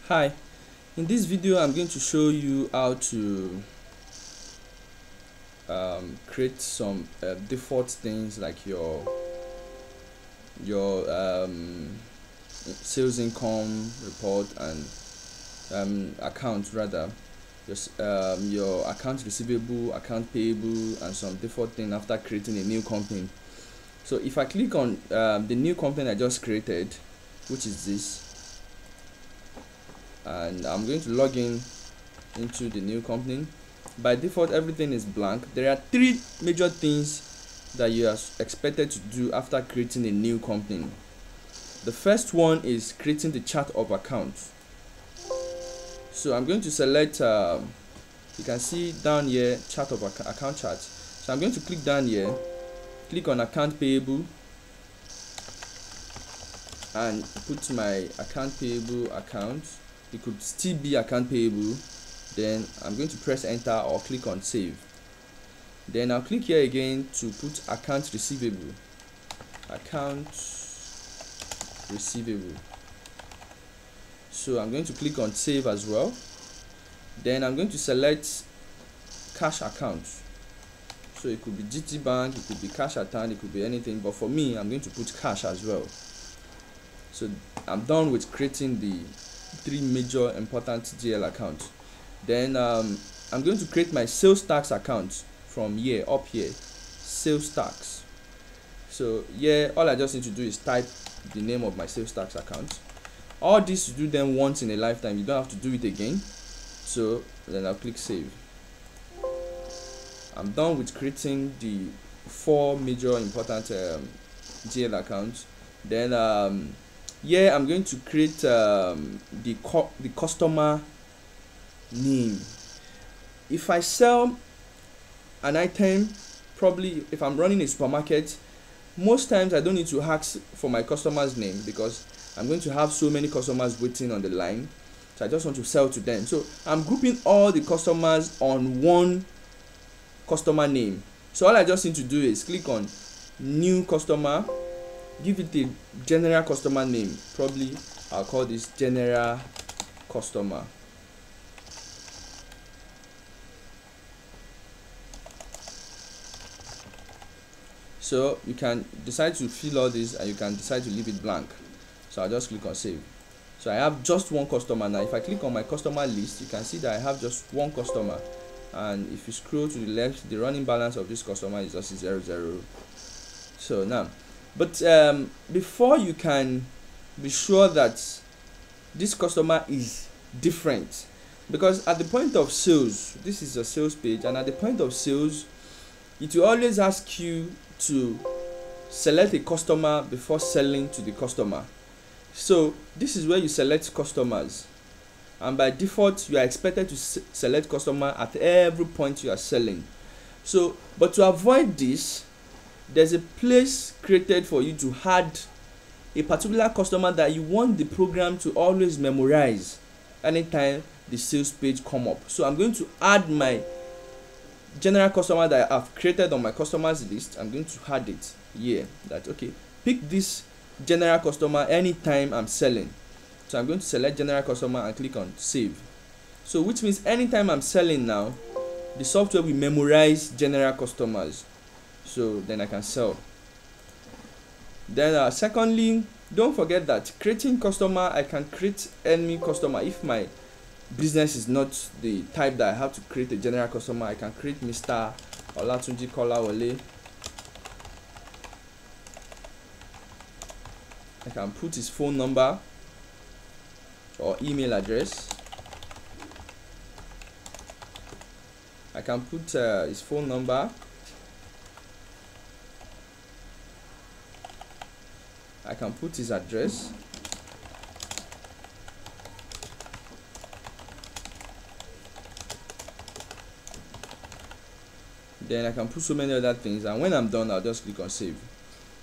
Hi, in this video I'm going to show you how to create some default things like your sales income report and account rather your account receivable, account payable, and some default thing after creating a new company. So if I click on the new company I just created, which is this, and I'm going to log in into the new company. By default everything is blank. There are three major things that you are expected to do after creating a new company. The first one is creating the chart of accounts. So I'm going to select you can see down here chart of account chart. So I'm going to click down here, click on account payable, and put my account payable account. It could still be account payable. Then I'm going to press enter or click on save. Then I'll click here again to put account receivable. Account receivable. So I'm going to click on save as well. Then I'm going to select cash account. So it could be GT Bank, it could be cash account, it could be anything, but for me I'm going to put cash as well. So I'm done with creating the three major important GL accounts. Then I'm going to create my sales tax account from here up here, sales tax. So here all I just need to do is type the name of my sales tax account. All this you do them once in a lifetime, you don't have to do it again. So then I'll click save. I'm done with creating the four major important GL accounts. Then here I'm going to create the customer name. If I sell an item, probably if I'm running a supermarket, most times I don't need to ask for my customer's name because I'm going to have so many customers waiting on the line. So I just want to sell to them. So I'm grouping all the customers on one customer name. So all I just need to do is click on new customer, give it a general customer name. Probably I'll call this general customer. So you can decide to fill all this and you can decide to leave it blank. So I'll just click on save. So I have just one customer now. If I click on my customer list, you can see that I have just one customer. And if you scroll to the left, the running balance of this customer is just 00. So now, but before you can be sure that this customer is different, because at the point of sales, this is a sales page, and at the point of sales it will always ask you to select a customer before selling to the customer. So this is where you select customers, and by default you are expected to select customer at every point you are selling. So but to avoid this, there's a place created for you to add a particular customer that you want the program to always memorize anytime the sales page come up. So I'm going to add my general customer that I've created on my customers list. I'm going to add it here, that okay, pick this general customer anytime I'm selling. So I'm going to select general customer and click on save. So which means anytime I'm selling now, the software will memorize general customers, so then I can sell. Then secondly, don't forget that creating customer, I can create any customer. If my business is not the type that I have to create a general customer, I can create Mr. Olatunji Kolawole. I can put his phone number or email address. I can put his phone number. I can put his address. Then I can put so many other things, and when I'm done I'll just click on save.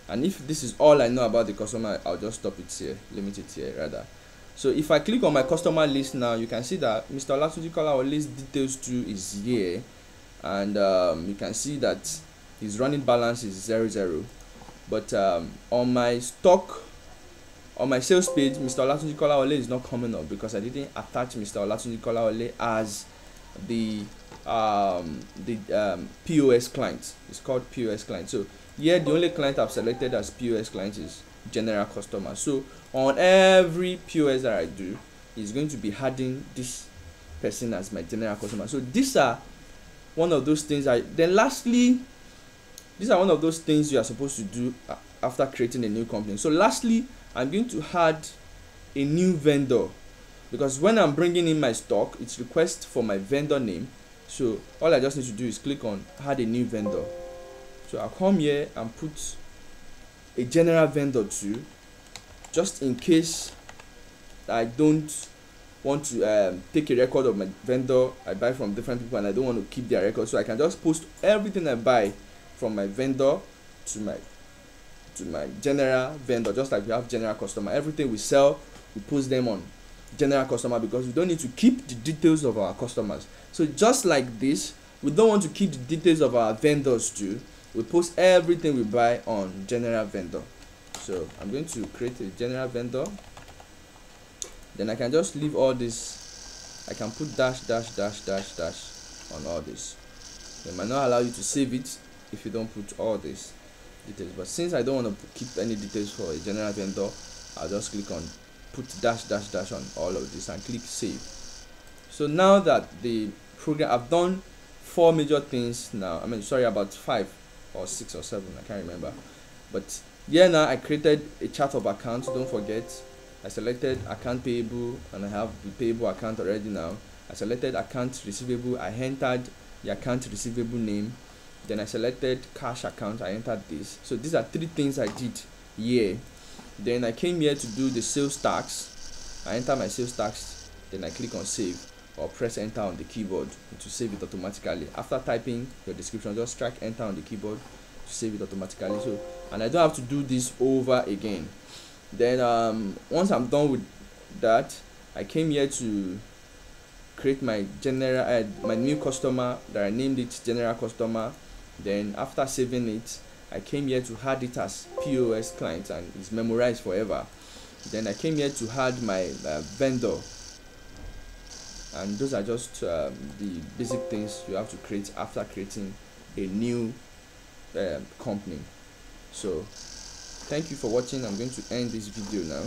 And if this is all I know about the customer, I'll just stop it here, limit it here rather. So if I click on my customer list now, you can see that Mr. Olatunji Kolawole's details too is here, and you can see that his running balance is 00. But on my stock on my sales page, Mr. Olatunji Kolawole is not coming up because I didn't attach Mr. Olatunji Kolawole as the POS client. It's called POS client. So here the only client I've selected as POS client is general customer. So on every POS that I do, it's going to be adding this person as my general customer. So these are one of those things. Then lastly, these are one of those things you are supposed to do after creating a new company. So lastly, I'm going to add a new vendor, because when I'm bringing in my stock, it's request for my vendor name. So all I just need to do is click on add a new vendor. So I'll come here and put a general vendor too, just in case I don't want to take a record of my vendor I buy from different people and I don't want to keep their record. So I can just post everything I buy from my vendor to my general vendor, just like we have general customer. Everything we sell, we post them on general customer, because we don't need to keep the details of our customers. So just like this, we don't want to keep the details of our vendors too. We post everything we buy on general vendor. So I'm going to create a general vendor. Then I can just leave all this. I can put dash dash dash dash dash on all this. They might not allow you to save it if you don't put all this details, but since I don't want to keep any details for a general vendor, I'll just click on put dash dash dash on all of this and click save. So now that the program, I've done 4 major things now. About 5 or 6 or 7, I can't remember. But here now I created a chart of accounts. Don't forget, I selected account payable and I have the payable account already now. I selected account receivable. I entered the account receivable name. Then I selected cash account. I entered this. So these are 3 things I did here. Then I came here to do the sales tax. I enter my sales tax. Then I click on save or press enter on the keyboard to save it automatically. After typing your description, just strike enter on the keyboard to save it automatically. So, and I don't have to do this over again. Then once I'm done with that, I came here to create my general my new customer that I named it general customer. Then after saving it, I came here to add it as POS client and it's memorized forever. Then I came here to add my vendor, and those are just the basic things you have to create after creating a new company. So thank you for watching. I'm going to end this video now.